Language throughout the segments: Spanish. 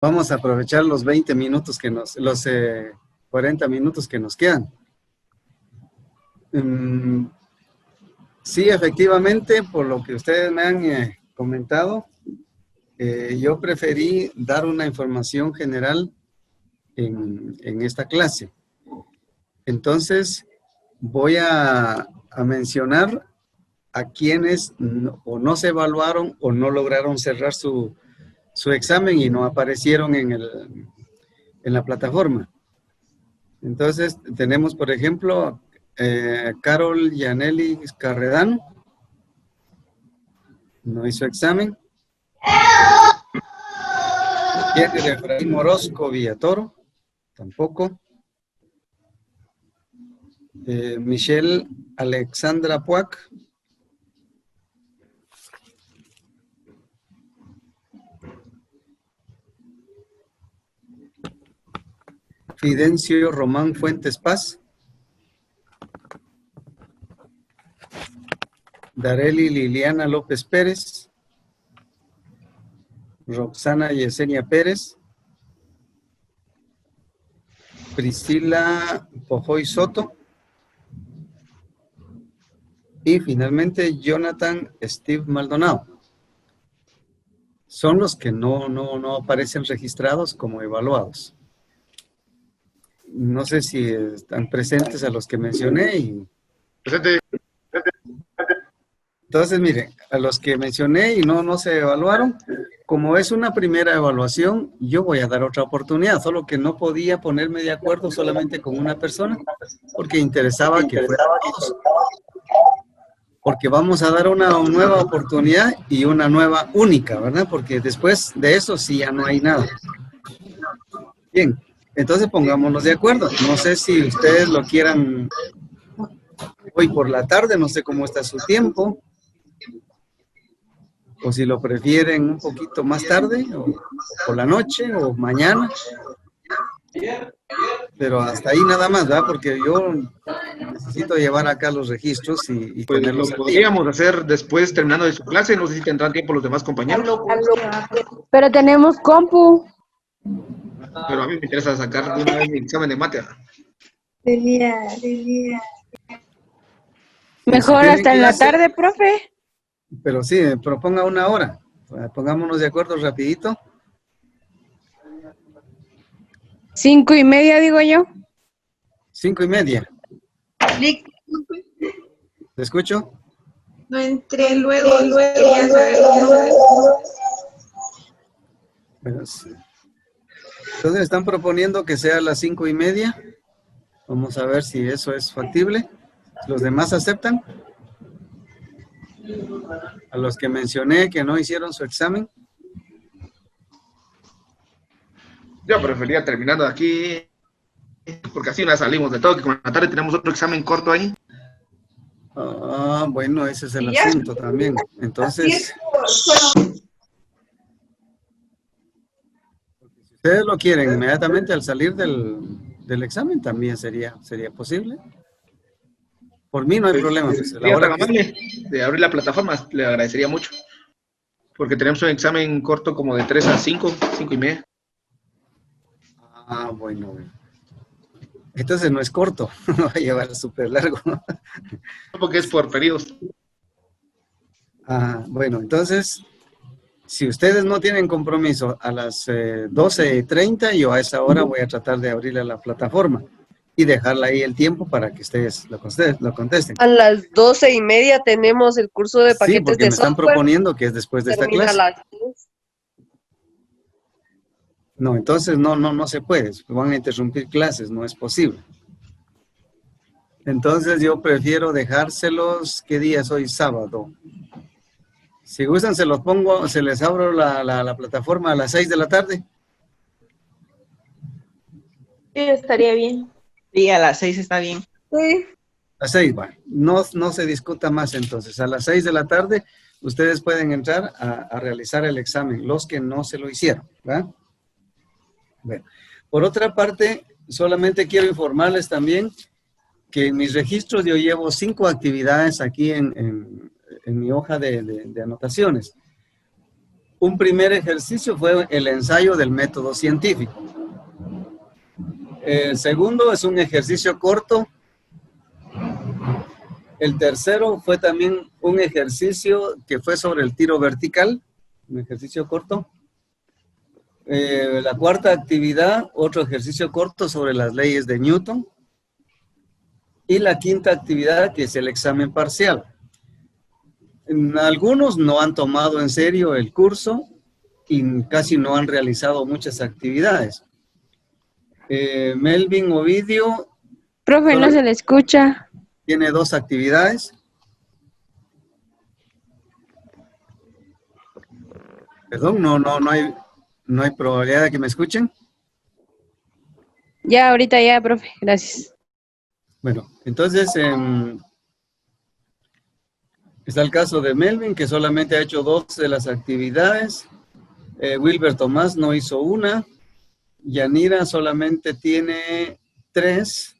Vamos a aprovechar los 20 minutos los 40 minutos que nos quedan. Sí, efectivamente, por lo que ustedes me han comentado, yo preferí dar una información general en esta clase. Entonces, voy a mencionar a quienes o no se evaluaron o no lograron cerrar su examen y no aparecieron en la plataforma. Entonces, tenemos, por ejemplo, Carol Yaneli Carredano, no hizo examen. Jenny Efraín Orozco Villatoro, tampoco. Michelle Alexandra Puac. Fidencio Román Fuentes Paz. Dareli Liliana López Pérez. Roxana Yesenia Pérez. Priscila Pojoy Soto. Y finalmente Jonathan Steve Maldonado. Son los que no aparecen registrados como evaluados. No sé si están presentes a los que mencioné. Presente. Entonces, miren, a los que mencioné y no se evaluaron, como es una primera evaluación, yo voy a dar otra oportunidad, solo que no podía ponerme de acuerdo solamente con una persona, porque interesaba que fueran todos. Porque vamos a dar una nueva oportunidad y una nueva única, ¿verdad? Porque después de eso sí ya no hay nada. Bien, entonces pongámonos de acuerdo. No sé si ustedes lo quieran hoy por la tarde, no sé cómo está su tiempo. O si lo prefieren un poquito más tarde, o por la noche, o mañana. Pero hasta ahí nada más, ¿verdad? Porque yo necesito llevar acá los registros y Pues tenerlos lo al día. podríamos hacer después, terminando de su clase. No sé si tendrán tiempo los demás compañeros. Pero tenemos compu. Pero a mí me interesa sacar de una vez mi examen de mate. Mejor Si hasta en la clase, tarde, profe. pero sí, proponga una hora. Pongámonos de acuerdo rapidito. 5:30, digo yo. 5:30. ¿Te escucho? No entré luego. Quería saber cómo. Bueno, sí. Entonces están proponiendo que sea a las 5:30. Vamos a ver si eso es factible. ¿Los demás aceptan? A los que mencioné que no hicieron su examen. Yo prefería terminando aquí, porque así nos salimos de todo, que con la tarde tenemos otro examen corto ahí. Ah, bueno, ese es el asunto también. Entonces, si ustedes lo quieren inmediatamente al salir del examen, también sería posible. Por mí no hay problema. Pues, a la Sería tan hora que... amable de abrir la plataforma, le agradecería mucho. Porque tenemos un examen corto como de 3 a 5, 5:30. Ah, bueno. Entonces no es corto, no va a llevar súper largo. Porque es por periodos. Ah, bueno, entonces, si ustedes no tienen compromiso a las 12:30, yo a esa hora voy a tratar de abrirle la plataforma y dejarla ahí el tiempo para que ustedes lo contesten. A las 12:30 tenemos el curso de Sí, paquetes porque de me están software. proponiendo que es después de esta Termina a clase. las 10. No, entonces no se puede. Van a interrumpir clases, no es posible. Entonces yo prefiero dejárselos, ¿qué día es hoy? Sábado. Si gustan, se los pongo, se les abro la plataforma a las 6 de la tarde. Sí, estaría bien. Sí, a las 6 está bien. Sí. A las 6, bueno. No se discuta más entonces. A las 6 de la tarde, ustedes pueden entrar a realizar el examen, los que no se lo hicieron, ¿verdad? Bueno. Por otra parte, solamente quiero informarles también que en mis registros yo llevo 5 actividades aquí en mi hoja de anotaciones. Un primer ejercicio fue el ensayo del método científico. El segundo es un ejercicio corto. El tercero fue también un ejercicio que fue sobre el tiro vertical, un ejercicio corto. La cuarta actividad, otro ejercicio corto sobre las leyes de Newton. Y la quinta actividad, que es el examen parcial. Algunos no han tomado en serio el curso y casi no han realizado muchas actividades. Melvin Ovidio Profe, no se le escucha. tiene 2 actividades. Perdón, no hay probabilidad de que me escuchen. Ya, ahorita ya, profe. Gracias. Bueno, entonces está el caso de Melvin, que solamente ha hecho 2 de las actividades. Wilber Tomás no hizo una. Yanira solamente tiene 3.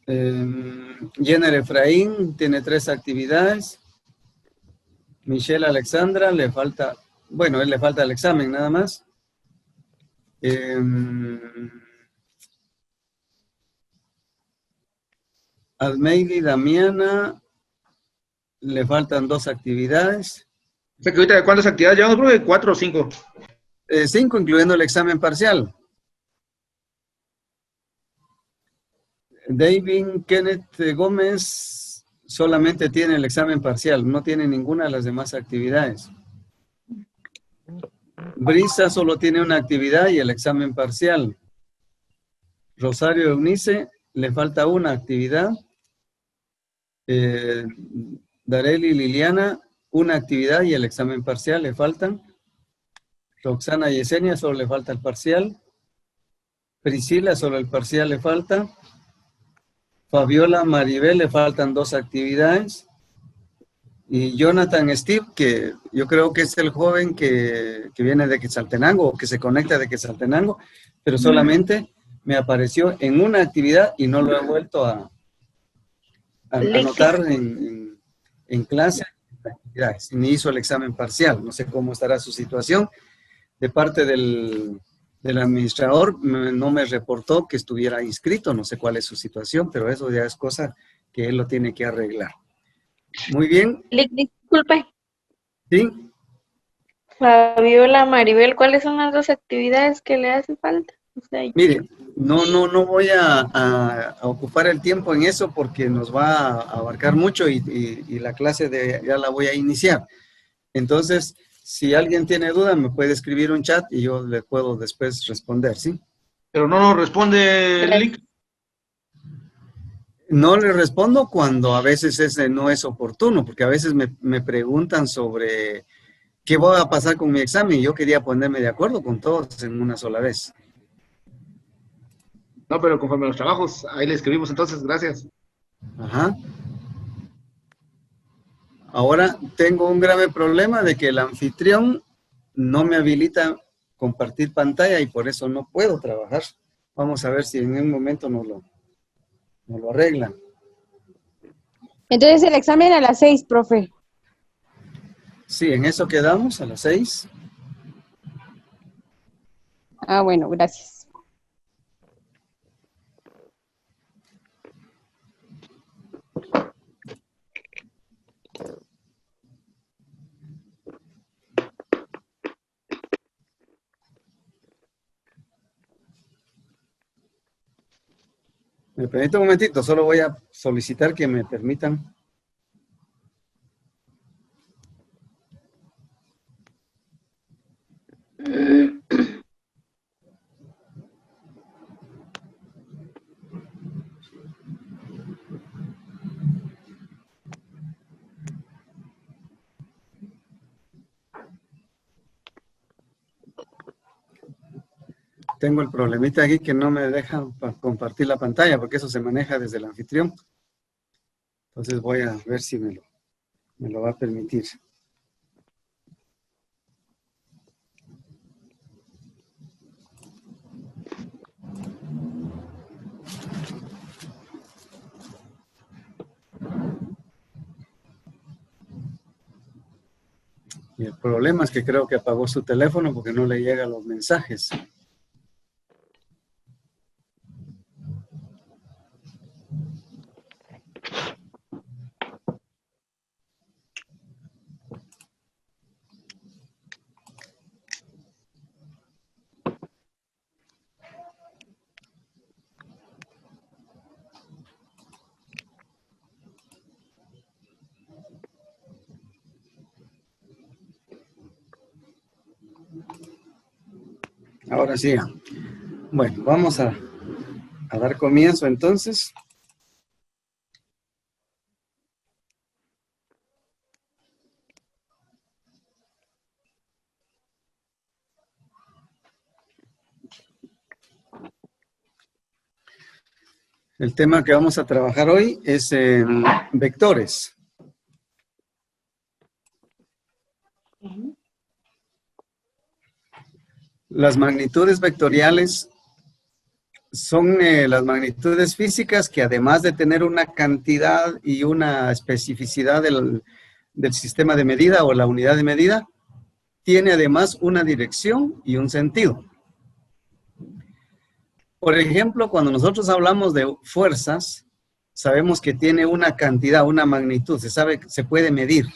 Jenner Efraín tiene 3 actividades. Michelle Alexandra le falta, bueno, él le falta el examen nada más. Almeida Damiana le faltan 2 actividades. O sea que ahorita, ¿cuántas actividades llevamos, profe? ¿4 o 5? 5, incluyendo el examen parcial. David Kenneth Gómez solamente tiene el examen parcial, no tiene ninguna de las demás actividades. Brisa solo tiene una actividad y el examen parcial. Rosario Eunice le falta una actividad. Dareli Liliana, una actividad y el examen parcial le faltan. Roxana Yesenia solo le falta el parcial. Priscila solo el parcial le falta. Fabiola Maribel le faltan 2 actividades. Y Jonathan Steve, que yo creo que es el joven que viene de Quetzaltenango o que se conecta de Quetzaltenango, pero solamente me apareció en una actividad y no lo he vuelto a anotar en clase. Ni hizo el examen parcial. No sé cómo estará su situación. De parte del administrador no me reportó que estuviera inscrito. No sé cuál es su situación, pero eso ya es cosa que él lo tiene que arreglar. Muy bien. Disculpe, ¿Sí? Fabiola, Maribel, ¿cuáles son las 2 actividades que le hace falta? O sea, Mire, no voy a ocupar el tiempo en eso porque nos va a abarcar mucho y la clase ya la voy a iniciar. Entonces, si alguien tiene duda, me puede escribir un chat y yo le puedo después responder, ¿sí? Pero no nos responde el link. No le respondo cuando a veces ese no es oportuno, porque a veces me preguntan sobre qué va a pasar con mi examen y yo quería ponerme de acuerdo con todos en una sola vez. No, pero conforme a los trabajos, ahí le escribimos entonces, gracias. Ajá. Ahora tengo un grave problema de que el anfitrión no me habilita compartir pantalla y por eso no puedo trabajar. Vamos a ver si en un momento nos lo arreglan. Entonces el examen a las 6, profe. Sí, en eso quedamos a las 6. Ah, bueno, gracias. Me permite un momentito, solo voy a solicitar que me permitan. Tengo el problemita aquí que no me dejan compartir la pantalla porque eso se maneja desde el anfitrión. Entonces voy a ver si me lo va a permitir. Y el problema es que creo que apagó su teléfono porque no le llegan los mensajes. Ahora sí. Bueno, vamos a dar comienzo entonces. El tema que vamos a trabajar hoy es vectores. Las magnitudes vectoriales son las magnitudes físicas que además de tener una cantidad y una especificidad del sistema de medida o la unidad de medida, tiene además una dirección y un sentido. Por ejemplo, cuando nosotros hablamos de fuerzas, sabemos que tiene una cantidad, una magnitud, se puede medir.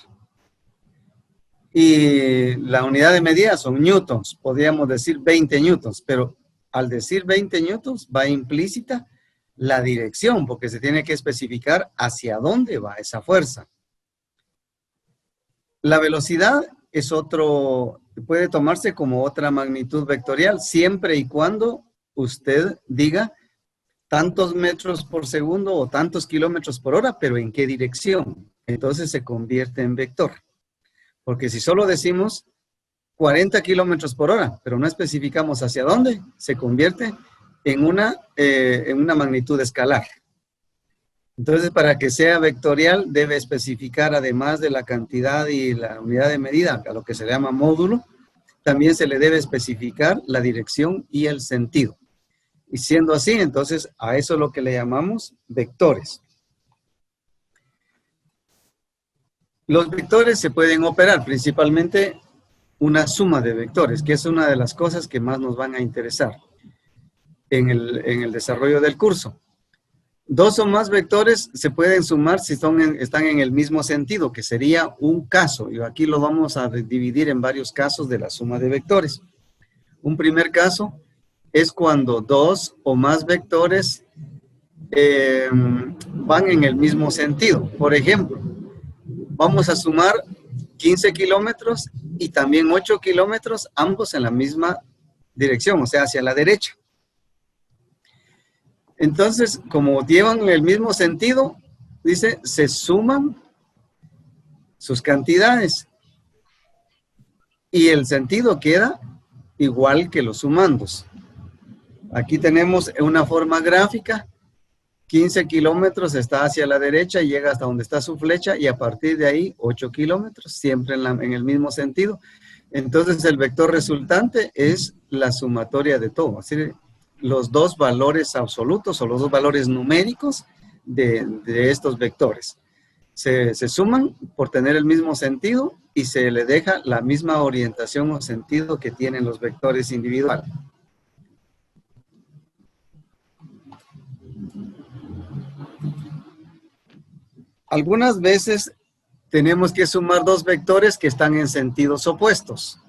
Y la unidad de medida son newtons, podríamos decir 20 newtons, pero al decir 20 newtons va implícita la dirección, porque se tiene que especificar hacia dónde va esa fuerza. La velocidad es puede tomarse como otra magnitud vectorial, siempre y cuando usted diga tantos metros por segundo o tantos kilómetros por hora, pero ¿en qué dirección? Entonces se convierte en vector. Porque si solo decimos 40 kilómetros por hora, pero no especificamos hacia dónde, se convierte en una magnitud escalar. Entonces, para que sea vectorial, debe especificar, además de la cantidad y la unidad de medida, a lo que se llama módulo, también se le debe especificar la dirección y el sentido. Y siendo así, entonces, a eso es lo que le llamamos vectores. Los vectores se pueden operar, principalmente una suma de vectores, que es una de las cosas que más nos van a interesar en el desarrollo del curso. Dos o más vectores se pueden sumar si están en el mismo sentido, que sería un caso. Y aquí lo vamos a dividir en varios casos de la suma de vectores. Un primer caso es cuando dos o más vectores van en el mismo sentido. Por ejemplo, vamos a sumar 15 kilómetros y también 8 kilómetros, ambos en la misma dirección, o sea, hacia la derecha. Entonces, como llevan el mismo sentido, dice, se suman sus cantidades y el sentido queda igual que los sumandos. Aquí tenemos una forma gráfica. 15 kilómetros está hacia la derecha y llega hasta donde está su flecha y a partir de ahí 8 kilómetros, siempre en el mismo sentido. Entonces el vector resultante es la sumatoria de todo, así los dos valores absolutos o los dos valores numéricos de estos vectores. Se suman por tener el mismo sentido y se le deja la misma orientación o sentido que tienen los vectores individuales. Algunas veces tenemos que sumar dos vectores que están en sentidos opuestos.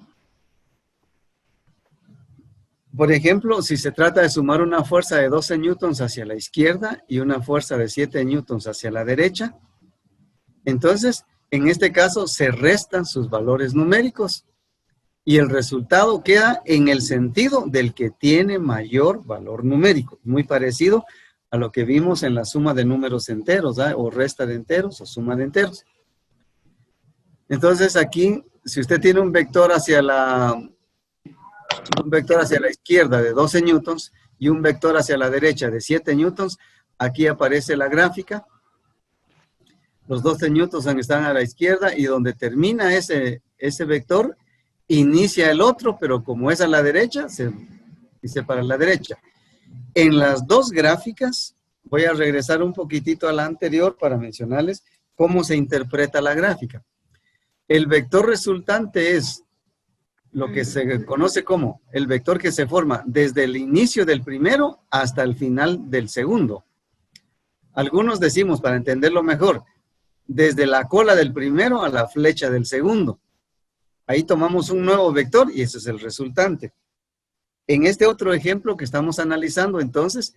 Por ejemplo, si se trata de sumar una fuerza de 12 newtons hacia la izquierda y una fuerza de 7 newtons hacia la derecha, entonces, en este caso, se restan sus valores numéricos y el resultado queda en el sentido del que tiene mayor valor numérico, muy parecido a lo que vimos en la suma de números enteros, ¿eh? O resta de enteros o suma de enteros. Entonces aquí, si usted tiene un vector hacia la izquierda de 12 newtons y un vector hacia la derecha de 7 newtons, aquí aparece la gráfica. Los 12 newtons están a la izquierda y donde termina ese vector, inicia el otro, pero como es a la derecha, se dice para la derecha. En las dos gráficas, voy a regresar un poquitito a la anterior para mencionarles cómo se interpreta la gráfica. El vector resultante es lo que se conoce como el vector que se forma desde el inicio del primero hasta el final del segundo. Algunos decimos, para entenderlo mejor, desde la cola del primero a la flecha del segundo. Ahí tomamos un nuevo vector y ese es el resultante. En este otro ejemplo que estamos analizando, entonces,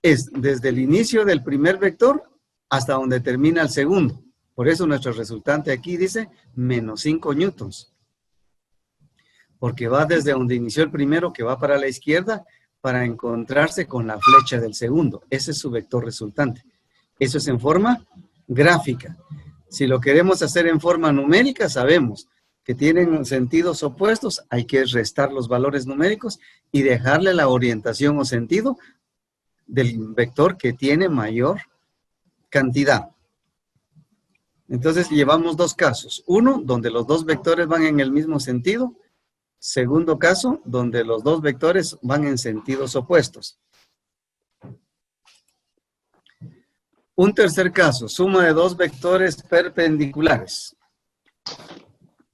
es desde el inicio del primer vector hasta donde termina el segundo. Por eso nuestro resultante aquí dice menos 5 newtons. Porque va desde donde inició el primero, que va para la izquierda, para encontrarse con la flecha del segundo. Ese es su vector resultante. Eso es en forma gráfica. Si lo queremos hacer en forma numérica, sabemos que tienen sentidos opuestos, hay que restar los valores numéricos y dejarle la orientación o sentido del vector que tiene mayor cantidad. Entonces llevamos dos casos. Uno, donde los dos vectores van en el mismo sentido. Segundo caso, donde los dos vectores van en sentidos opuestos. Un tercer caso, suma de dos vectores perpendiculares.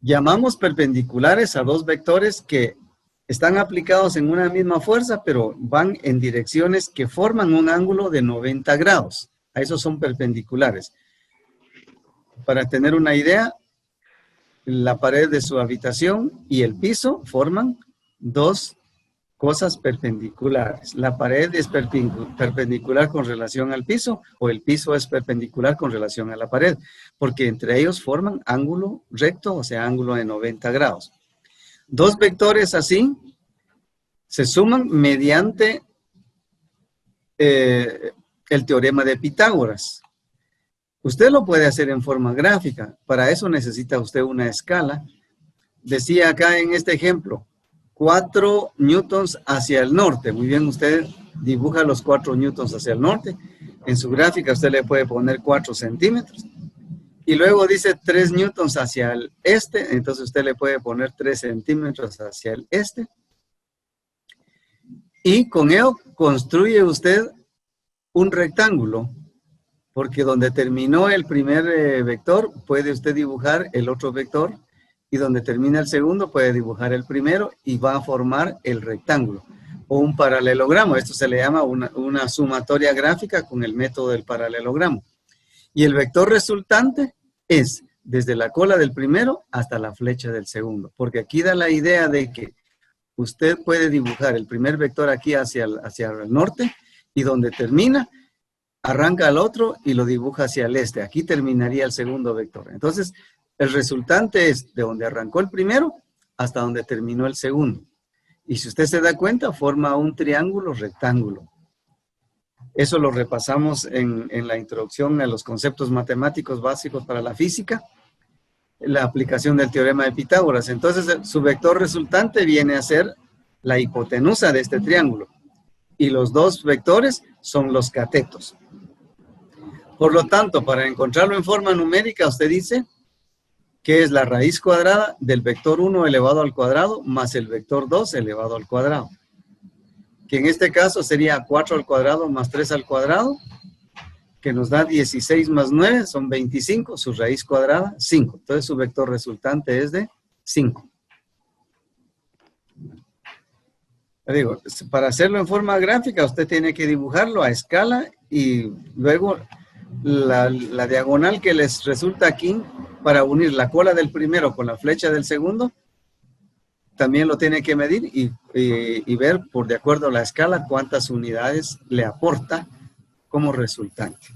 Llamamos perpendiculares a dos vectores que están aplicados en una misma fuerza, pero van en direcciones que forman un ángulo de 90 grados. A esos son perpendiculares. Para tener una idea, la pared de su habitación y el piso forman dos cosas perpendiculares. La pared es perpendicular con relación al piso o el piso es perpendicular con relación a la pared, porque entre ellos forman ángulo recto, o sea, ángulo de 90 grados. Dos vectores así se suman mediante el teorema de Pitágoras. Usted lo puede hacer en forma gráfica. Para eso necesita usted una escala. Decía acá en este ejemplo, 4 newtons hacia el norte. Muy bien, usted dibuja los 4 newtons hacia el norte. En su gráfica usted le puede poner 4 centímetros. Y luego dice 3 newtons hacia el este. Entonces usted le puede poner 3 centímetros hacia el este. Y con ello construye usted un rectángulo. Porque donde terminó el primer vector, puede usted dibujar el otro vector. Y donde termina el segundo, puede dibujar el primero y va a formar el rectángulo. O un paralelogramo. Esto se le llama una sumatoria gráfica con el método del paralelogramo. Y el vector resultante es desde la cola del primero hasta la flecha del segundo. Porque aquí da la idea de que usted puede dibujar el primer vector aquí hacia el norte y donde termina, arranca al otro y lo dibuja hacia el este. Aquí terminaría el segundo vector. Entonces, el resultante es de donde arrancó el primero hasta donde terminó el segundo. Y si usted se da cuenta, forma un triángulo rectángulo. Eso lo repasamos en la introducción a los conceptos matemáticos básicos para la física, la aplicación del teorema de Pitágoras. Entonces, su vector resultante viene a ser la hipotenusa de este triángulo. Y los dos vectores son los catetos. Por lo tanto, para encontrarlo en forma numérica, usted dice que es la raíz cuadrada del vector 1 elevado al cuadrado más el vector 2 elevado al cuadrado. Que en este caso sería 4 al cuadrado más 3 al cuadrado, que nos da 16 más 9, son 25, su raíz cuadrada, 5. Entonces su vector resultante es de 5. Digo, para hacerlo en forma gráfica, usted tiene que dibujarlo a escala y luego la diagonal que les resulta aquí para unir la cola del primero con la flecha del segundo, también lo tiene que medir y ver por de acuerdo a la escala cuántas unidades le aporta como resultante.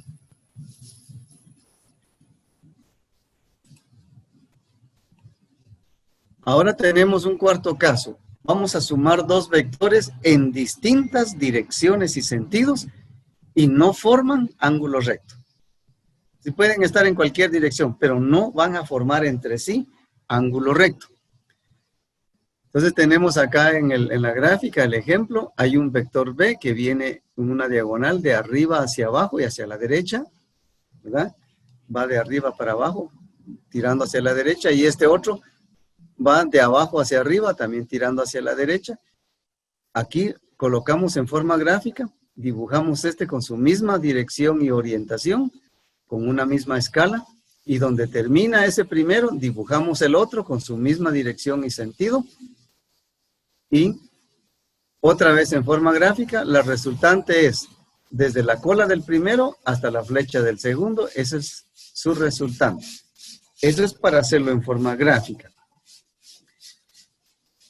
Ahora tenemos un cuarto caso. Vamos a sumar dos vectores en distintas direcciones y sentidos y no forman ángulo recto. Sí pueden estar en cualquier dirección, pero no van a formar entre sí ángulo recto. Entonces tenemos acá en la gráfica el ejemplo, hay un vector B que viene en una diagonal de arriba hacia abajo y hacia la derecha, ¿verdad? Va de arriba para abajo, tirando hacia la derecha, y este otro va de abajo hacia arriba, también tirando hacia la derecha. Aquí colocamos en forma gráfica, dibujamos este con su misma dirección y orientación, con una misma escala, Y donde termina ese primero, dibujamos el otro con su misma dirección y sentido. Y otra vez en forma gráfica, la resultante es desde la cola del primero hasta la flecha del segundo. Ese es su resultante. Eso es para hacerlo en forma gráfica.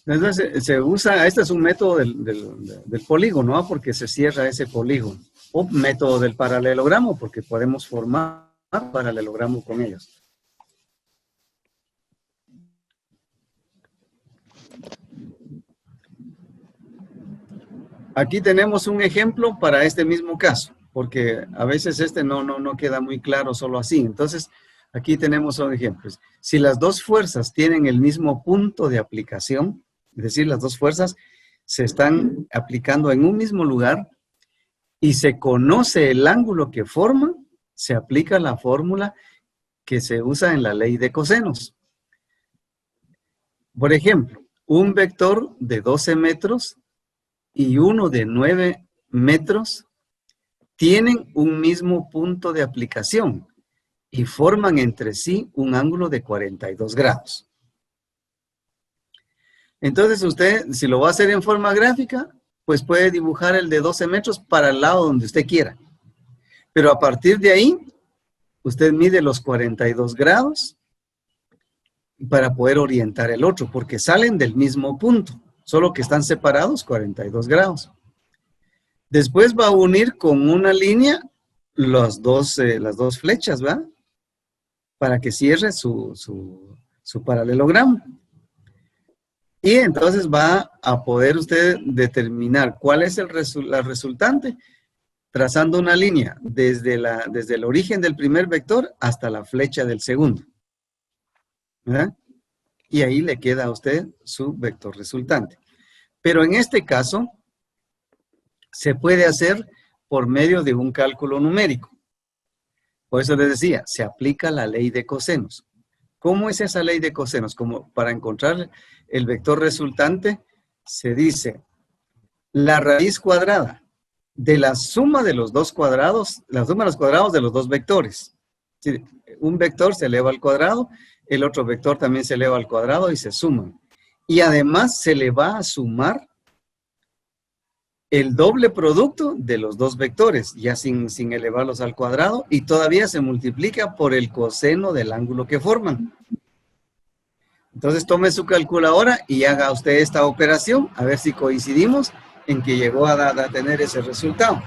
Entonces se usa, este es un método del polígono, ¿no? Porque se cierra ese polígono. O método del paralelogramo, porque podemos formar paralelogramo con ellos. Aquí tenemos un ejemplo para este mismo caso, porque a veces este no queda muy claro solo así. Entonces, aquí tenemos un ejemplo. Si las dos fuerzas tienen el mismo punto de aplicación, es decir, las dos fuerzas se están aplicando en un mismo lugar y se conoce el ángulo que forman, se aplica la fórmula que se usa en la ley de cosenos. Por ejemplo, un vector de 12 metros y uno de 9 metros tienen un mismo punto de aplicación y forman entre sí un ángulo de 42 grados. Entonces usted, si lo va a hacer en forma gráfica, pues puede dibujar el de 12 metros para el lado donde usted quiera. Pero a partir de ahí, usted mide los 42 grados para poder orientar el otro, porque salen del mismo punto, solo que están separados 42 grados. Después va a unir con una línea las dos flechas, ¿va? Para que cierre su paralelogramo. Y entonces va a poder usted determinar cuál es la resultante, trazando una línea desde el origen del primer vector hasta la flecha del segundo. ¿Verdad? Y ahí le queda a usted su vector resultante. Pero en este caso, se puede hacer por medio de un cálculo numérico. Por eso les decía, se aplica la ley de cosenos. ¿Cómo es esa ley de cosenos? Como para encontrar el vector resultante, se dice la raíz cuadrada de la suma de los dos cuadrados, la suma de los cuadrados de los dos vectores. Un vector se eleva al cuadrado, el otro vector también se eleva al cuadrado y se suman. Y además se le va a sumar el doble producto de los dos vectores, ya sin elevarlos al cuadrado, y todavía se multiplica por el coseno del ángulo que forman. Entonces tome su calculadora y haga usted esta operación, a ver si coincidimos en que llegó a tener ese resultado.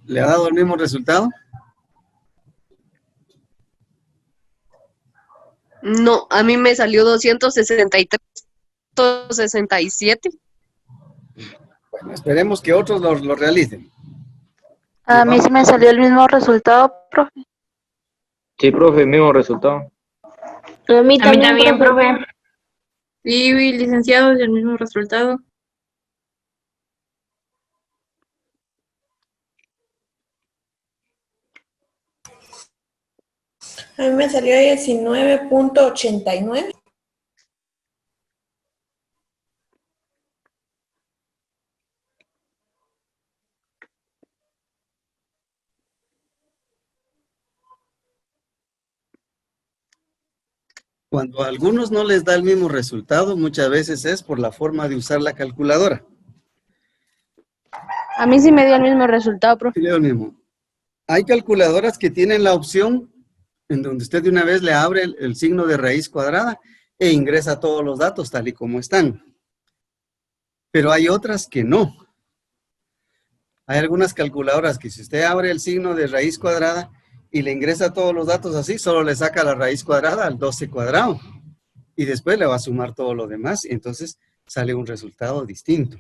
¿Le ha dado el mismo resultado? No, a mí me salió 263.67. Bueno, esperemos que otros lo realicen. A mí sí me salió el mismo resultado, profe. Sí, profe, mismo resultado. A mí también, profe. Sí, licenciado, el mismo resultado. A mí me salió 19.89. Cuando a algunos no les da el mismo resultado, muchas veces es por la forma de usar la calculadora. A mí sí me dio el mismo resultado, profe. Sí, le doy el mismo. Hay calculadoras que tienen la opción en donde usted de una vez le abre el signo de raíz cuadrada e ingresa todos los datos tal y como están. Pero hay otras que no. Hay algunas calculadoras que si usted abre el signo de raíz cuadrada y le ingresa todos los datos así, solo le saca la raíz cuadrada al 12 cuadrado. Y después le va a sumar todo lo demás y entonces sale un resultado distinto.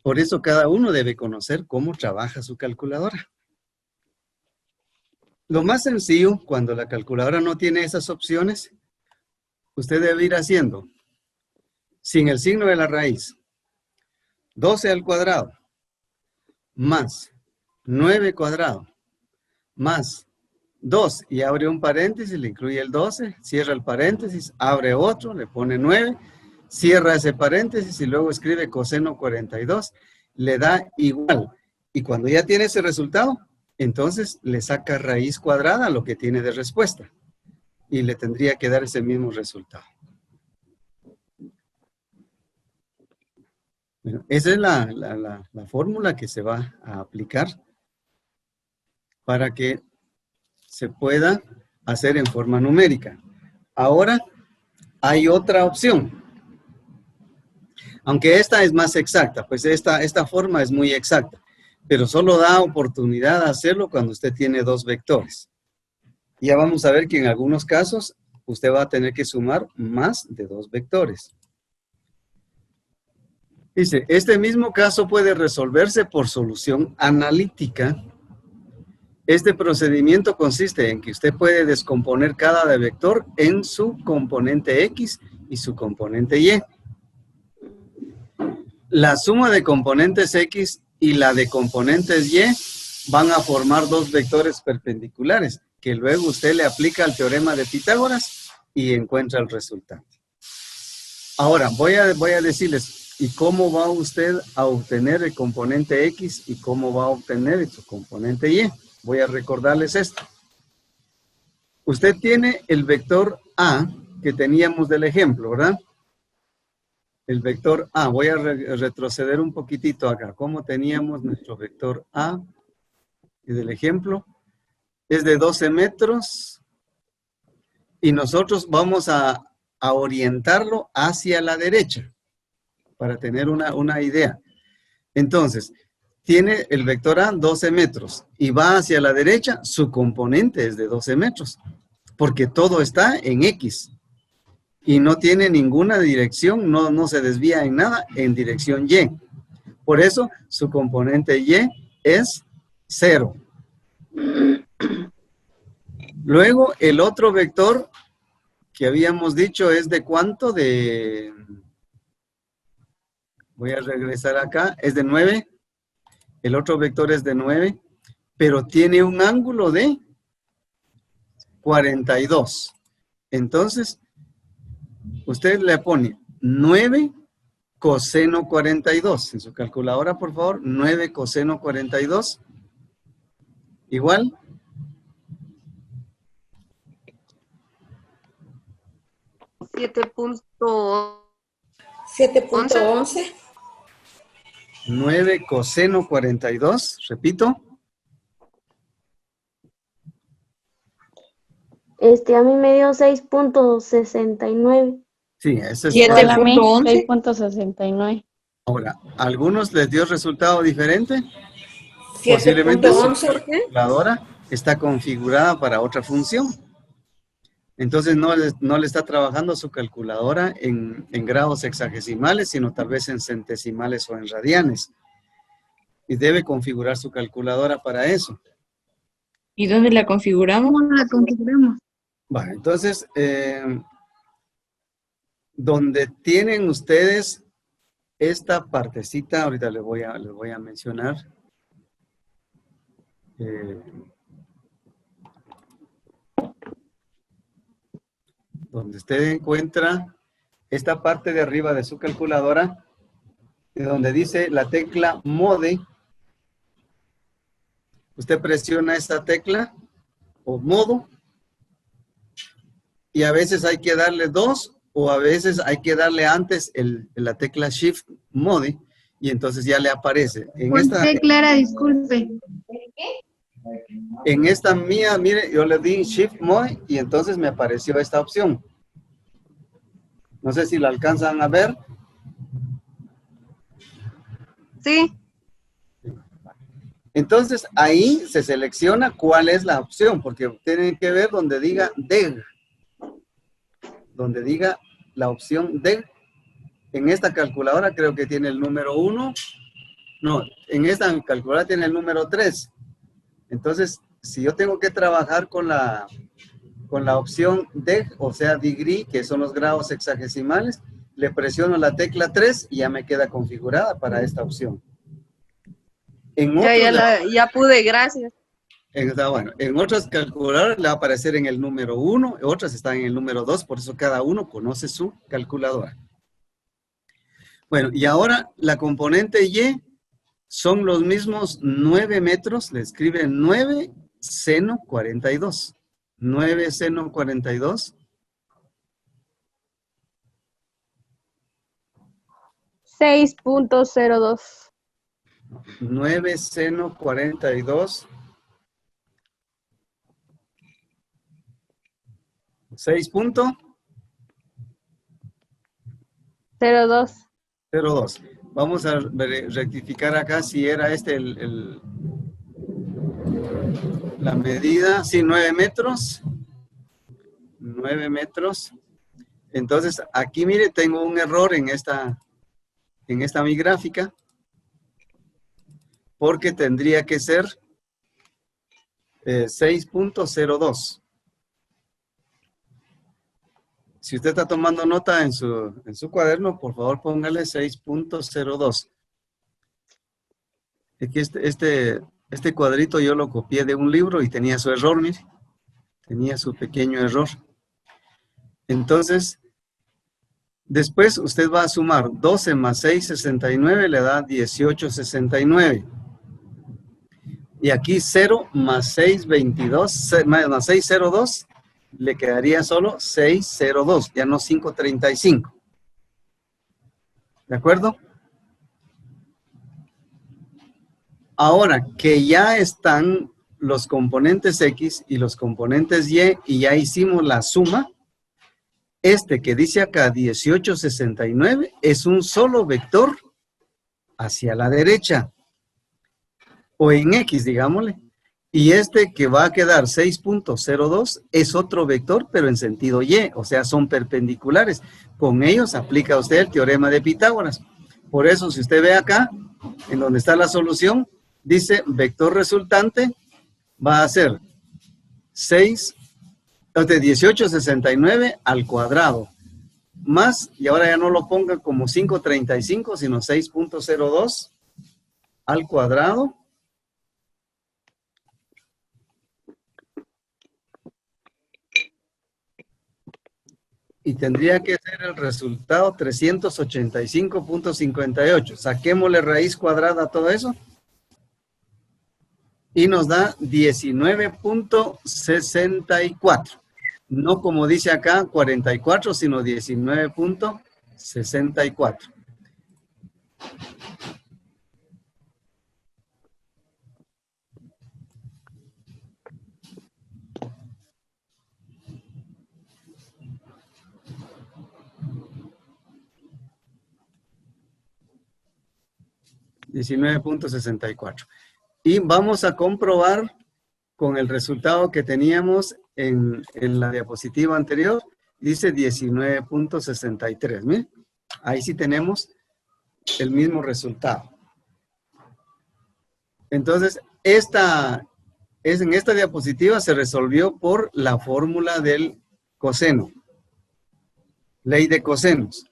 Por eso cada uno debe conocer cómo trabaja su calculadora. Lo más sencillo, cuando la calculadora no tiene esas opciones, usted debe ir haciendo sin el signo de la raíz. 12 al cuadrado más 9 cuadrado más 2 y abre un paréntesis, le incluye el 12, cierra el paréntesis, abre otro, le pone 9, cierra ese paréntesis y luego escribe coseno 42, le da igual. Y cuando ya tiene ese resultado, entonces le saca raíz cuadrada a lo que tiene de respuesta. Y le tendría que dar ese mismo resultado. Bueno, esa es la fórmula que se va a aplicar para que se pueda hacer en forma numérica. Ahora hay otra opción. Aunque esta es más exacta, pues esta forma es muy exacta, pero solo da oportunidad de hacerlo cuando usted tiene dos vectores. Ya vamos a ver que en algunos casos usted va a tener que sumar más de dos vectores. Dice, este mismo caso puede resolverse por solución analítica. Este procedimiento consiste en que usted puede descomponer cada vector en su componente X y su componente Y. La suma de componentes X y la de componentes Y van a formar dos vectores perpendiculares, que luego usted le aplica el teorema de Pitágoras y encuentra el resultado. Ahora, voy a decirles, ¿y cómo va usted a obtener el componente X y cómo va a obtener su componente Y? Voy a recordarles esto. Usted tiene el vector A que teníamos del ejemplo, ¿verdad? El vector A. Voy a retroceder un poquitito acá. ¿Cómo teníamos nuestro vector A del ejemplo? Es de 12 metros y nosotros vamos a orientarlo hacia la derecha para tener una idea. Entonces, tiene el vector A 12 metros y va hacia la derecha, su componente es de 12 metros, porque todo está en X y no tiene ninguna dirección, no se desvía en nada en dirección Y. Por eso, su componente Y es 0. Luego, el otro vector que habíamos dicho es de ¿cuánto? Voy a regresar acá, es de 9. El otro vector es de 9, pero tiene un ángulo de 42. Entonces, usted le pone 9 coseno 42. En su calculadora, por favor, 9 coseno 42. Igual. $7.11. 9 coseno 42, repito. A mí me dio 6.69. Sí, ese es 7.11. 6.69. Ahora, ¿a algunos les dio resultado diferente? Posiblemente su 7.11. calculadora está configurada para otra función. Entonces no le está trabajando su calculadora en grados hexagesimales, sino tal vez en centesimales o en radianes. Y debe configurar su calculadora para eso. ¿Y dónde la configuramos? ¿Cómo la configuramos? Bueno, entonces, donde tienen ustedes esta partecita, ahorita les voy a mencionar. Donde usted encuentra esta parte de arriba de su calculadora, donde dice la tecla MODE, usted presiona esta tecla o modo y a veces hay que darle 2 o a veces hay que darle antes la tecla Shift MODE y entonces ya le aparece. Clara, disculpe. En esta mía, mire, yo le di Shift Mode y entonces me apareció esta opción. No sé si la alcanzan a ver. Sí. Entonces ahí se selecciona cuál es la opción, porque tienen que ver donde diga DEG. Donde diga la opción DEG. En esta calculadora creo que tiene el número 1. No, en esta calculadora tiene el número 3. Entonces, si yo tengo que trabajar con la opción DEG, o sea, degree, que son los grados hexagesimales, le presiono la tecla 3 y ya me queda configurada para esta opción. En Ya pude, gracias. En otras calculadoras le va a aparecer en el número 1, otras están en el número 2, por eso cada uno conoce su calculadora. Bueno, y ahora la componente Y son los mismos 9 metros, le escriben 9 seno 42. 9 seno 42. 6.02. 9 seno 42. 02. 6.02. Vamos a rectificar acá si era la medida. Sí, 9 metros. 9 metros. Entonces, aquí mire, tengo un error en esta mi gráfica. Porque tendría que ser 6.02. Si usted está tomando nota en su cuaderno, por favor póngale 6.02. Aquí este cuadrito yo lo copié de un libro y tenía su error, mire. Tenía su pequeño error. Entonces, después usted va a sumar 12 más 6, 69, le da 18, 69. Y aquí 0 más 6, 22, más 6, 0, 2. Le quedaría solo 602, ya no 535. ¿De acuerdo? Ahora que ya están los componentes X y los componentes Y y ya hicimos la suma, este que dice acá 1869 es un solo vector hacia la derecha. O en X, digámosle. Y este que va a quedar 6.02 es otro vector, pero en sentido Y, o sea, son perpendiculares. Con ellos aplica usted el teorema de Pitágoras. Por eso, si usted ve acá, en donde está la solución, dice vector resultante va a ser 1869 al cuadrado, más, y ahora ya no lo ponga como 535, sino 6.02 al cuadrado, y tendría que ser el resultado 385.58. Saquémosle raíz cuadrada a todo eso. Y nos da 19.64. No como dice acá 44, sino 19.64. $19.64. Y vamos a comprobar con el resultado que teníamos en la diapositiva anterior. Dice 19.63. ¿Miren? Ahí sí tenemos el mismo resultado. Entonces, en esta diapositiva se resolvió por la fórmula del coseno. Ley de cosenos.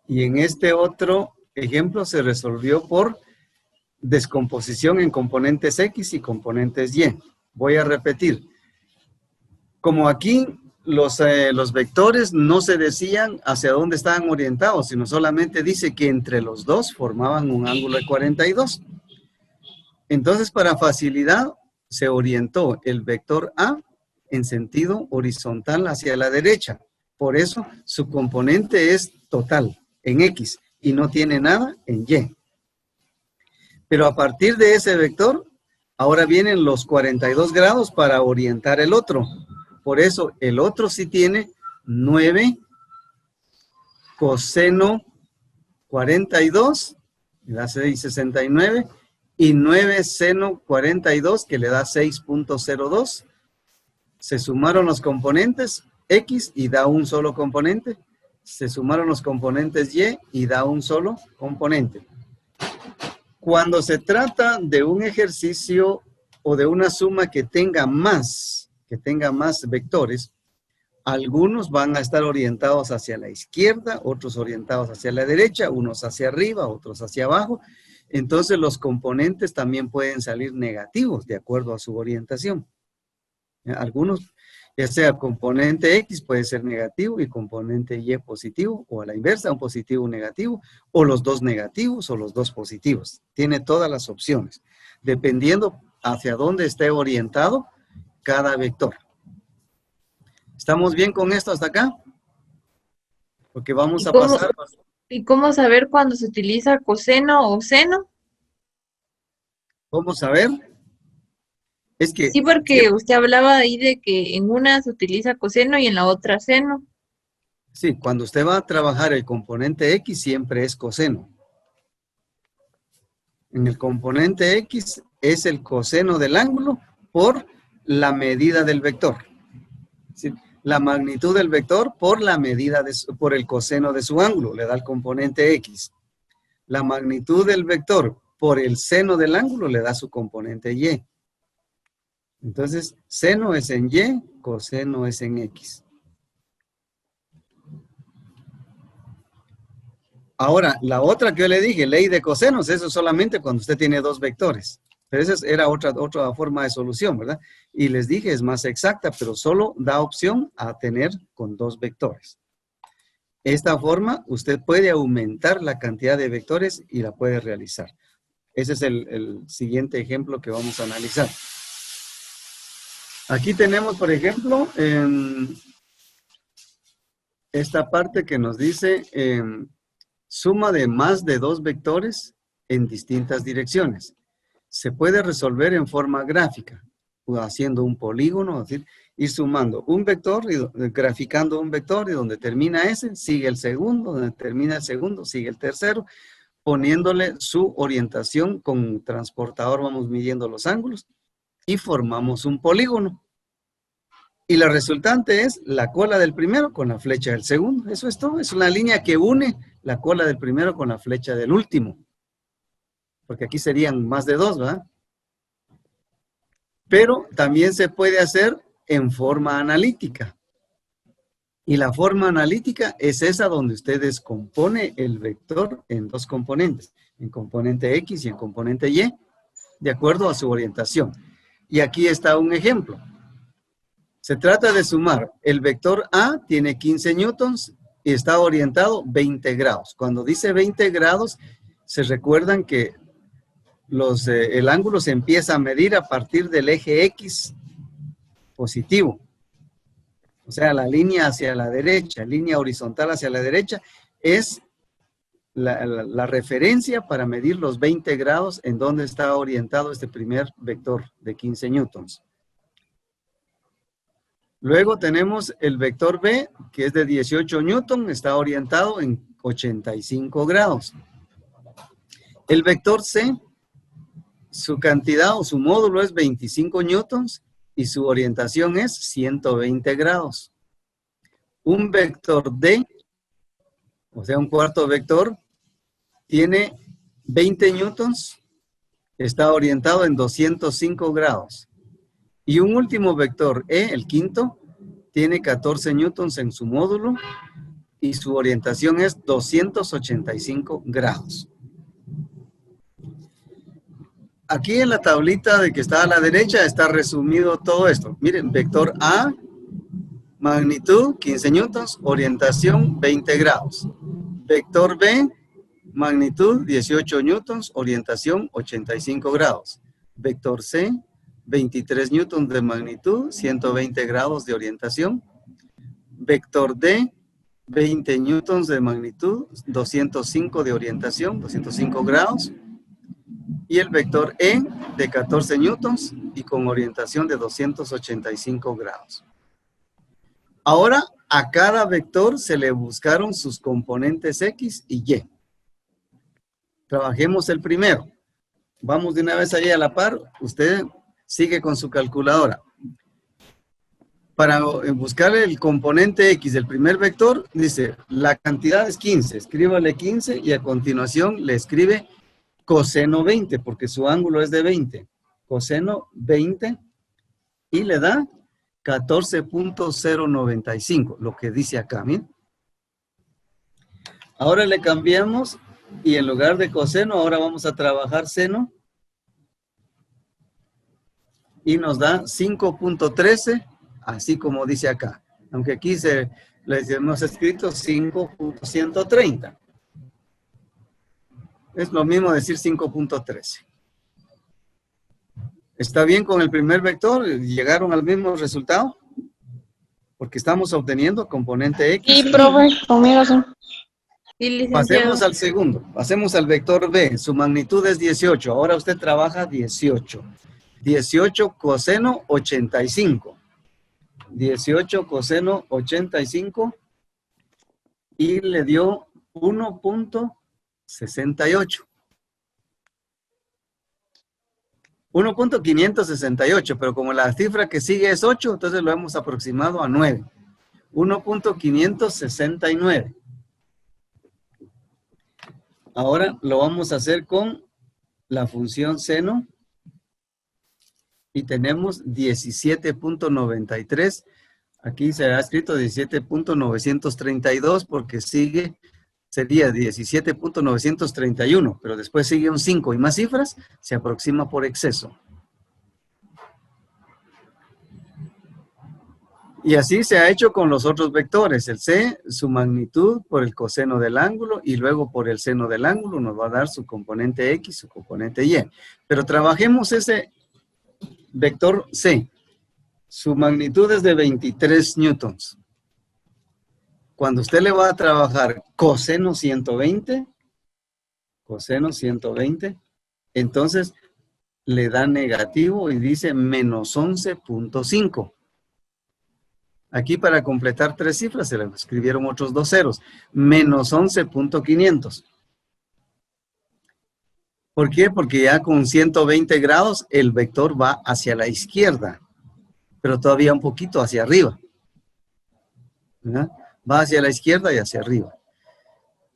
Y en este otro ejemplo se resolvió por descomposición en componentes X y componentes Y. Voy a repetir. Como aquí los vectores no se decían hacia dónde estaban orientados, sino solamente dice que entre los dos formaban un ángulo de 42. Entonces, para facilidad, se orientó el vector A en sentido horizontal hacia la derecha. Por eso, su componente es total, en X, y no tiene nada en Y. Pero a partir de ese vector, ahora vienen los 42 grados para orientar el otro. Por eso, el otro sí tiene 9 coseno 42, le da 6,69, y 9 seno 42, que le da 6.02. Se sumaron los componentes X y da un solo componente. Se sumaron los componentes Y y da un solo componente. Cuando se trata de un ejercicio o de una suma que tenga más vectores, Algunos van a estar orientados hacia la izquierda, otros orientados hacia la derecha, unos hacia arriba, otros hacia abajo. Entonces los componentes también pueden salir negativos de acuerdo a su orientación. Algunos, ya sea componente X puede ser negativo y componente Y positivo, o a la inversa, un positivo negativo, o los dos negativos o los dos positivos. Tiene todas las opciones, dependiendo hacia dónde esté orientado cada vector. ¿Estamos bien con esto hasta acá? Porque vamos a pasar. ¿Y cómo saber cuándo se utiliza coseno o seno? ¿Cómo saber? Es que... Sí, porque usted hablaba ahí de que en una se utiliza coseno y en la otra seno. Sí, cuando usted va a trabajar el componente X siempre es coseno. En el componente X es el coseno del ángulo por la medida del vector. ¿Sí? La magnitud del vector por la medida por el coseno de su ángulo, le da el componente X. La magnitud del vector por el seno del ángulo le da su componente Y. Entonces, seno es en Y, coseno es en X. Ahora, la otra que yo le dije, ley de cosenos, eso es solamente cuando usted tiene dos vectores. Pero esa era otra forma de solución, ¿verdad? Y les dije, es más exacta, pero solo da opción a tener con dos vectores. Esta forma, usted puede aumentar la cantidad de vectores y la puede realizar. Ese es el siguiente ejemplo que vamos a analizar. Aquí tenemos, por ejemplo, esta parte que nos dice suma de más de dos vectores en distintas direcciones. Se puede resolver en forma gráfica, haciendo un polígono, es decir, ir sumando un vector, y graficando un vector, y donde termina ese, sigue el segundo, donde termina el segundo, sigue el tercero, poniéndole su orientación con transportador, vamos midiendo los ángulos, y formamos un polígono. Y la resultante es la cola del primero con la flecha del segundo. Eso es todo, es una línea que une la cola del primero con la flecha del último. Porque aquí serían más de dos, ¿verdad? Pero también se puede hacer en forma analítica. Y la forma analítica es esa donde usted descompone el vector en dos componentes, en componente X y en componente Y, de acuerdo a su orientación. Y aquí está un ejemplo. Se trata de sumar. El vector A tiene 15 newtons y está orientado 20 grados. Cuando dice 20 grados, se recuerdan que el ángulo se empieza a medir a partir del eje X positivo. O sea, la línea hacia la derecha, línea horizontal hacia la derecha, es la referencia para medir los 20 grados en donde está orientado este primer vector de 15 newtons. Luego tenemos el vector B, que es de 18 newtons, está orientado en 85 grados. El vector C, su cantidad o su módulo es 25 newtons y su orientación es 120 grados. Un vector D, o sea, un cuarto vector, tiene 20 newtons, está orientado en 205 grados. Y un último vector E, el quinto, tiene 14 newtons en su módulo y su orientación es 285 grados. Aquí en la tablita de que está a la derecha está resumido todo esto. Miren, vector A, magnitud 15 newtons, orientación 20 grados. Vector B, magnitud 18 newtons, orientación 85 grados. Vector C, 23 newtons de magnitud, 120 grados de orientación. Vector D, 20 newtons de magnitud, 205 de orientación, 205 grados. Y el vector E de 14 newtons y con orientación de 285 grados. Ahora a cada vector se le buscaron sus componentes X y Y. Trabajemos el primero. Vamos de una vez ahí a la par. Usted sigue con su calculadora. Para buscar el componente X del primer vector, dice, la cantidad es 15. Escríbale 15 y a continuación le escribe coseno 20, porque su ángulo es de 20. Coseno 20 y le da 14.095, lo que dice acá, miren. Ahora le cambiamos y en lugar de coseno, ahora vamos a trabajar seno. Y nos da 5.13, así como dice acá. Aunque aquí les hemos escrito 5.130. Es lo mismo decir 5.13. ¿Está bien con el primer vector? ¿Llegaron al mismo resultado? Porque estamos obteniendo componente X. Sí, profe, conmigo sí. Sí, licenciado. Pasemos al segundo. Pasemos al vector B. Su magnitud es 18. Ahora usted trabaja 18. 18 coseno 85. 18 coseno 85. Y le dio 1.68. 1.568, pero como la cifra que sigue es 8, entonces lo hemos aproximado a 9. 1.569. Ahora lo vamos a hacer con la función seno. Y tenemos 17.93. Aquí se ha escrito 17.932 porque sería 17.931, pero después sigue un 5 y más cifras, se aproxima por exceso. Y así se ha hecho con los otros vectores. El C, su magnitud por el coseno del ángulo y luego por el seno del ángulo nos va a dar su componente X, su componente Y. Pero trabajemos ese vector C. Su magnitud es de 23 newtons. Cuando usted le va a trabajar coseno 120, entonces le da negativo y dice menos 11.5. Aquí para completar 3 cifras se le escribieron otros 2 ceros. Menos 11.500. ¿Por qué? Porque ya con 120 grados el vector va hacia la izquierda, pero todavía un poquito hacia arriba. ¿Verdad? Va hacia la izquierda y hacia arriba.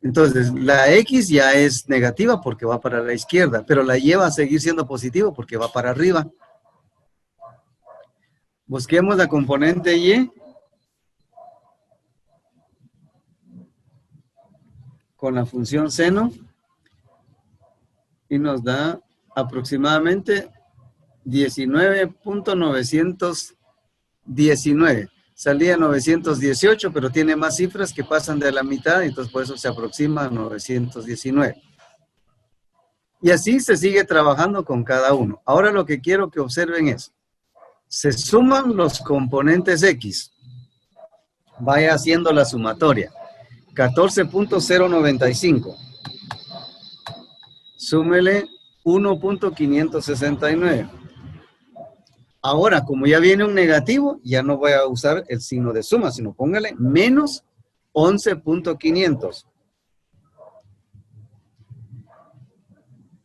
Entonces, la X ya es negativa porque va para la izquierda, pero la Y va a seguir siendo positivo porque va para arriba. Busquemos la componente Y. Con la función seno. Y nos da aproximadamente 19.919. Salía 918, pero tiene más cifras que pasan de la mitad, entonces por eso se aproxima a 919. Y así se sigue trabajando con cada uno. Ahora lo que quiero que observen es, se suman los componentes X. Vaya haciendo la sumatoria. 14.095. Súmele 1.569. Ahora, como ya viene un negativo, ya no voy a usar el signo de suma, sino póngale menos 11.500.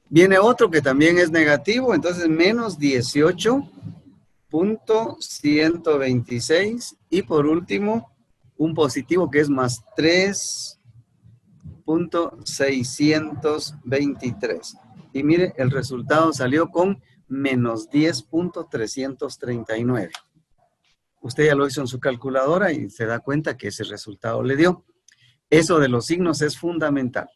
Viene otro que también es negativo, entonces menos 18.126. Y por último, un positivo que es más 3.623. Y mire, el resultado salió con menos 10.339. Usted ya lo hizo en su calculadora y se da cuenta que ese resultado le dio. Eso de los signos es fundamental.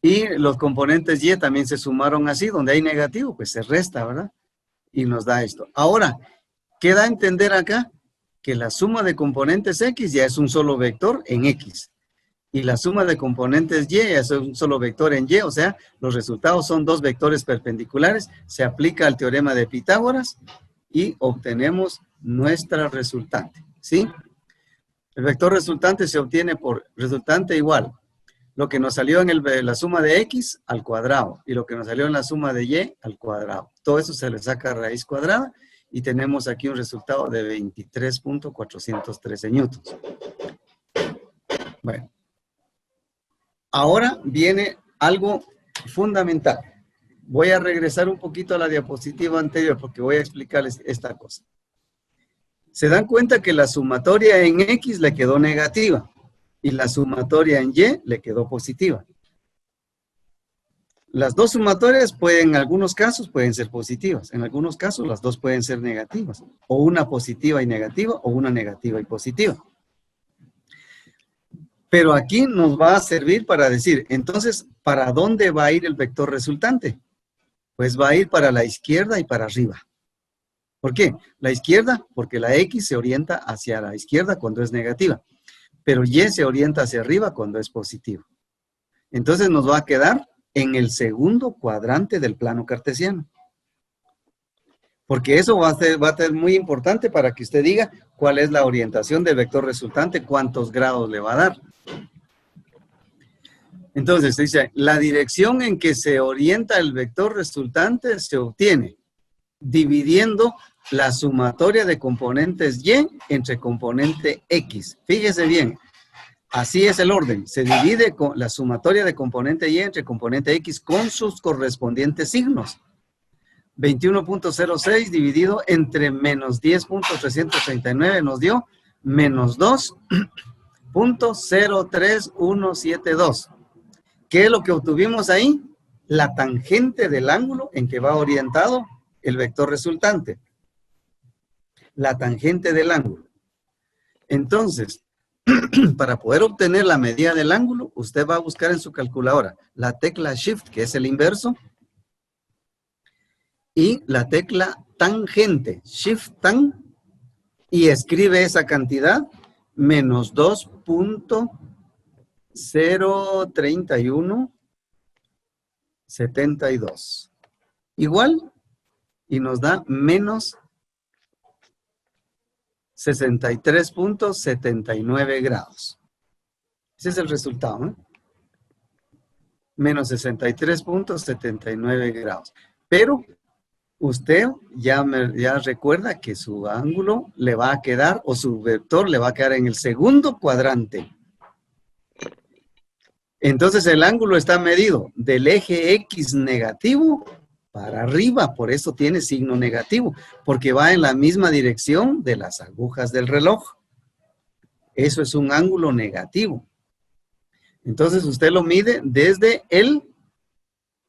Y los componentes Y también se sumaron así, donde hay negativo, pues se resta, ¿verdad? Y nos da esto. Ahora, ¿qué da a entender acá? Que la suma de componentes X ya es un solo vector en X. Y la suma de componentes Y es un solo vector en Y, o sea, los resultados son dos vectores perpendiculares, se aplica el teorema de Pitágoras y obtenemos nuestra resultante, ¿sí? El vector resultante se obtiene por resultante igual lo que nos salió en la suma de X al cuadrado y lo que nos salió en la suma de Y al cuadrado. Todo eso se le saca raíz cuadrada y tenemos aquí un resultado de 23.413 newtons. Bueno. Ahora viene algo fundamental. Voy a regresar un poquito a la diapositiva anterior porque voy a explicarles esta cosa. Se dan cuenta que la sumatoria en X le quedó negativa y la sumatoria en Y le quedó positiva. Las dos sumatorias pueden, en algunos casos pueden ser positivas, en algunos casos las dos pueden ser negativas, o una positiva y negativa, o una negativa y positiva. Pero aquí nos va a servir para decir, entonces, ¿para dónde va a ir el vector resultante? Pues va a ir para la izquierda y para arriba. ¿Por qué? La izquierda, porque la X se orienta hacia la izquierda cuando es negativa, pero Y se orienta hacia arriba cuando es positivo. Entonces nos va a quedar en el segundo cuadrante del plano cartesiano. Porque eso va a ser muy importante para que usted diga cuál es la orientación del vector resultante, cuántos grados le va a dar. Entonces, dice, la dirección en que se orienta el vector resultante se obtiene dividiendo la sumatoria de componentes Y entre componente X. Fíjese bien, así es el orden. Se divide con la sumatoria de componente Y entre componente X con sus correspondientes signos. 21.06 dividido entre menos 10.339 nos dio menos 2.03172. ¿Qué es lo que obtuvimos ahí? La tangente del ángulo en que va orientado el vector resultante. La tangente del ángulo. Entonces, para poder obtener la medida del ángulo, usted va a buscar en su calculadora la tecla Shift, que es el inverso, y la tecla tangente, Shift Tan, y escribe esa cantidad, menos 2.03172. Igual, y nos da menos 63.79 grados. Ese es el resultado, ¿no? Menos 63.79 grados. Pero usted ya recuerda que su ángulo le va a quedar, o su vector le va a quedar en el segundo cuadrante. Entonces el ángulo está medido del eje X negativo para arriba, por eso tiene signo negativo, porque va en la misma dirección de las agujas del reloj. Eso es un ángulo negativo. Entonces usted lo mide desde el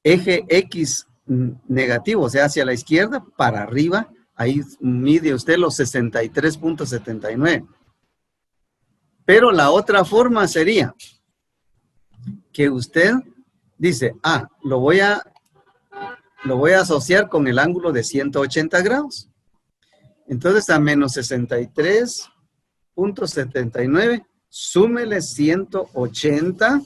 eje X negativo, o sea, hacia la izquierda para arriba, ahí mide usted los 63.79. Pero la otra forma sería que usted dice, lo voy a asociar con el ángulo de 180 grados. Entonces a menos 63.79, súmele 180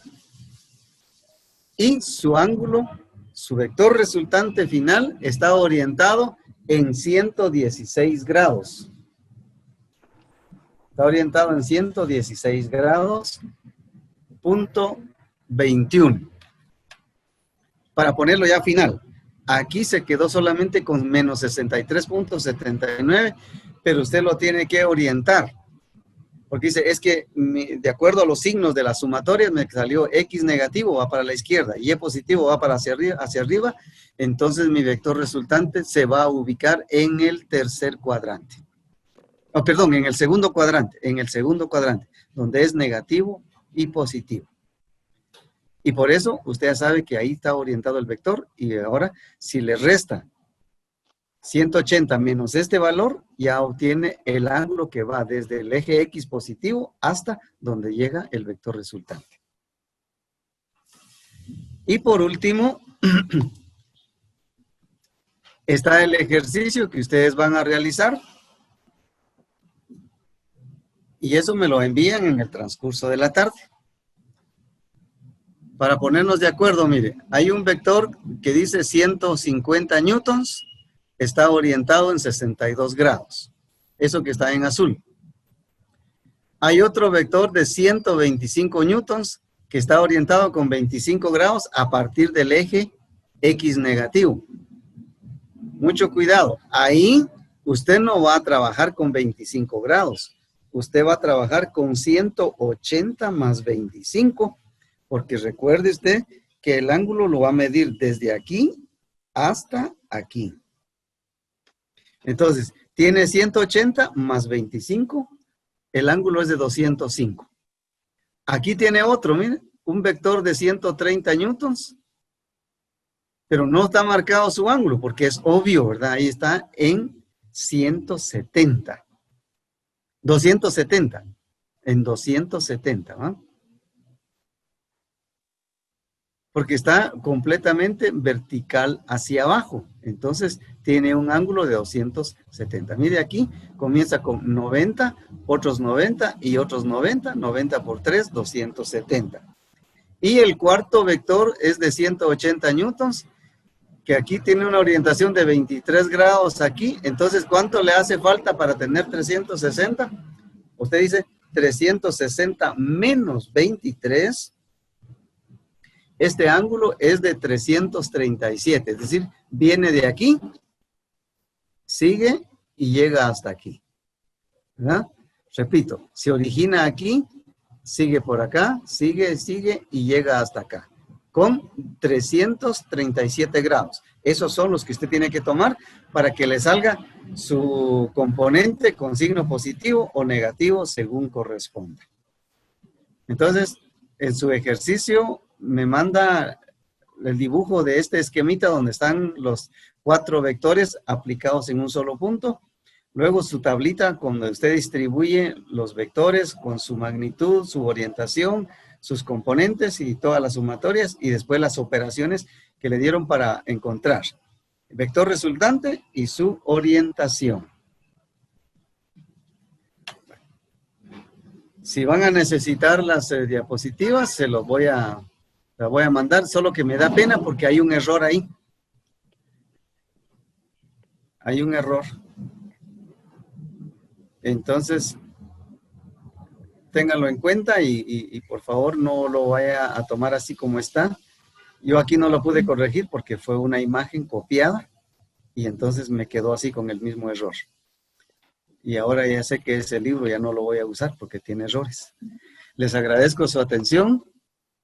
y su ángulo, su vector resultante final está orientado en 116 grados. Está orientado en 116 grados, punto 21. Para ponerlo ya final. Aquí se quedó solamente con menos 63.79, pero usted lo tiene que orientar. Porque dice, es que de acuerdo a los signos de las sumatorias me salió X negativo va para la izquierda y Y positivo va para hacia arriba, entonces mi vector resultante se va a ubicar en el tercer cuadrante. Perdón, en el segundo cuadrante, donde es negativo y positivo. Y por eso usted ya sabe que ahí está orientado el vector y ahora si le resta 180 menos este valor, ya obtiene el ángulo que va desde el eje X positivo hasta donde llega el vector resultante. Y por último, está el ejercicio que ustedes van a realizar. Y eso me lo envían en el transcurso de la tarde. Para ponernos de acuerdo, mire, hay un vector que dice 150 newtons, está orientado en 62 grados. Eso que está en azul. Hay otro vector de 125 newtons que está orientado con 25 grados a partir del eje X negativo. Mucho cuidado. Ahí usted no va a trabajar con 25 grados. Usted va a trabajar con 180 más 25, porque recuerde usted que el ángulo lo va a medir desde aquí hasta aquí. Entonces, tiene 180 más 25, el ángulo es de 205. Aquí tiene otro, miren, un vector de 130 newtons pero no está marcado su ángulo porque es obvio, ¿verdad? Ahí está en 170. 270. En 270, ¿va? Porque está completamente vertical hacia abajo. Entonces, tiene un ángulo de 270. Mire aquí, comienza con 90, otros 90 y otros 90. 90 por 3, 270. Y el cuarto vector es de 180 newtons, que aquí tiene una orientación de 23 grados aquí. Entonces, ¿cuánto le hace falta para tener 360? Usted dice 360 menos 23. Este ángulo es de 337, es decir, viene de aquí, sigue y llega hasta aquí, ¿verdad? Repito, se origina aquí, sigue por acá, sigue y llega hasta acá, con 337 grados. Esos son los que usted tiene que tomar para que le salga su componente con signo positivo o negativo según corresponda. Entonces, en su ejercicio me manda el dibujo de este esquemita donde están los 4 vectores aplicados en un solo punto. Luego su tablita donde usted distribuye los vectores con su magnitud, su orientación, sus componentes y todas las sumatorias y después las operaciones que le dieron para encontrar el vector resultante y su orientación. Si van a necesitar las diapositivas, se los voy a mandar, solo que me da pena porque hay un error ahí. Hay un error. Entonces, ténganlo en cuenta y por favor no lo vaya a tomar así como está. Yo aquí no lo pude corregir porque fue una imagen copiada y entonces me quedó así con el mismo error. Y ahora ya sé que ese libro ya no lo voy a usar porque tiene errores. Les agradezco su atención.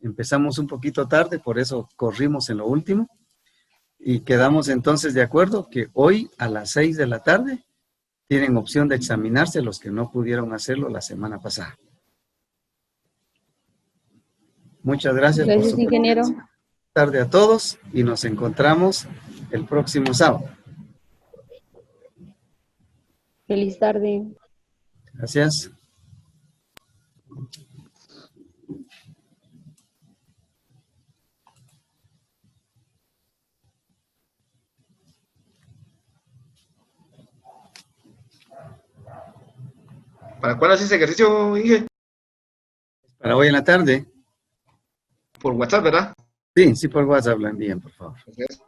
Empezamos un poquito tarde, por eso corrimos en lo último. Y quedamos entonces de acuerdo que hoy a las 6 de la tarde tienen opción de examinarse los que no pudieron hacerlo la semana pasada. Muchas gracias. Gracias, ingeniero. Buenas tardes a todos y nos encontramos el próximo sábado. Feliz tarde. Gracias. ¿Para cuándo haces ese ejercicio, Inge? Para hoy en la tarde. Por WhatsApp, ¿verdad? Sí, por WhatsApp lo envían, por favor. Gracias.